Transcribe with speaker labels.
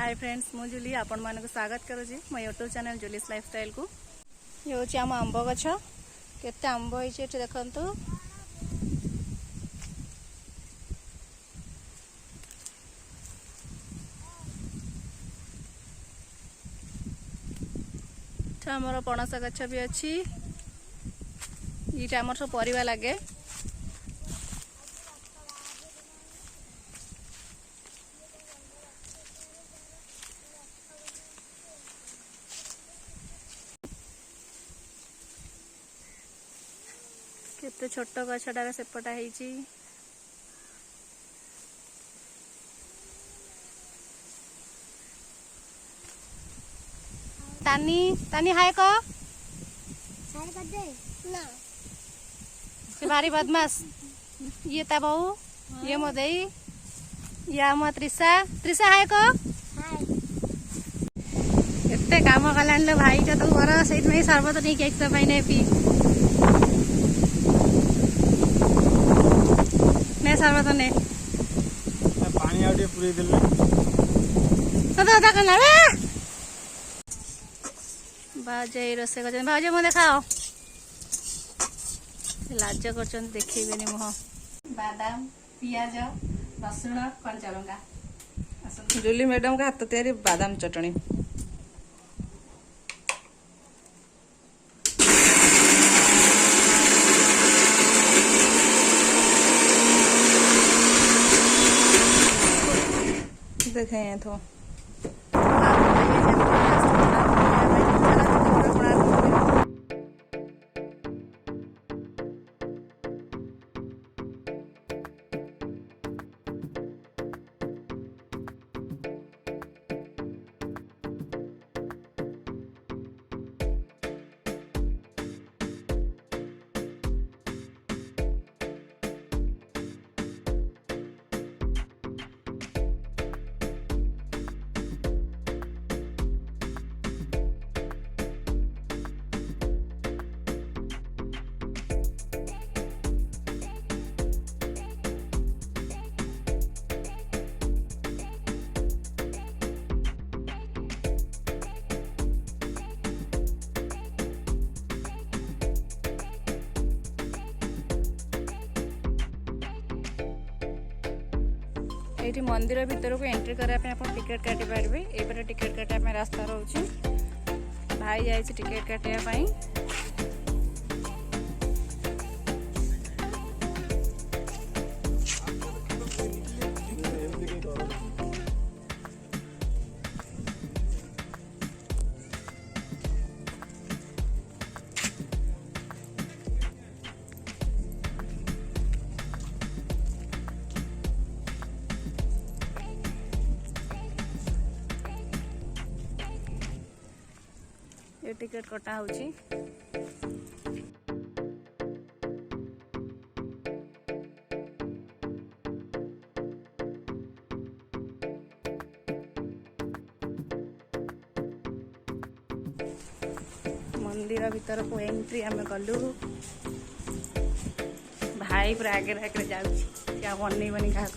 Speaker 1: Hi friends, मु जूली आपण मानक स्वागत करुँची मो यूट्यूब चैनल जूलीस लाइफस्टाइल को। ये हूँ आम आंब गछ केते आंब होइछे एठी देखंतु। आमर पणस गछ भी अच्छी। ये आमर सब परिवा लगे। केते छोट गछटार सेपटा ହେଇଛି। तानी तानी हाय को हाय कर दे ना। से भारी बदमाश। ये ता बहू, ये मो देई, या मो त्रिषा। त्रिषा हाय को हाय। एते काम कलान लो भाई का तो वर सहित में सर्वत नहीं केक पाई ने पी ने सर्वत ने
Speaker 2: पानी आउटे पूरी दिल में
Speaker 1: सदा सदा करना रे। बाजे रोसे कर बाजे मो देखाओ। लाज कर देखिबेनी मुह। बादाम, पियाज, रसुण, कंचा लंका।
Speaker 3: जूली मैडम का हाथ तैयारी बादाम चटनी। देखें तो ये मंदिर भीतर को एंट्री करने आप टिकेट काटी पारे। ये टिकेट काटा रास्ता रोचे। भाई जाए टिकेट काटापी। ये टिकेट कटा होची। मंदिर भीतर को एंट्री आम कलु। भाई पूरा आगे आगे जाऊँ क्या बनईबनी क्या।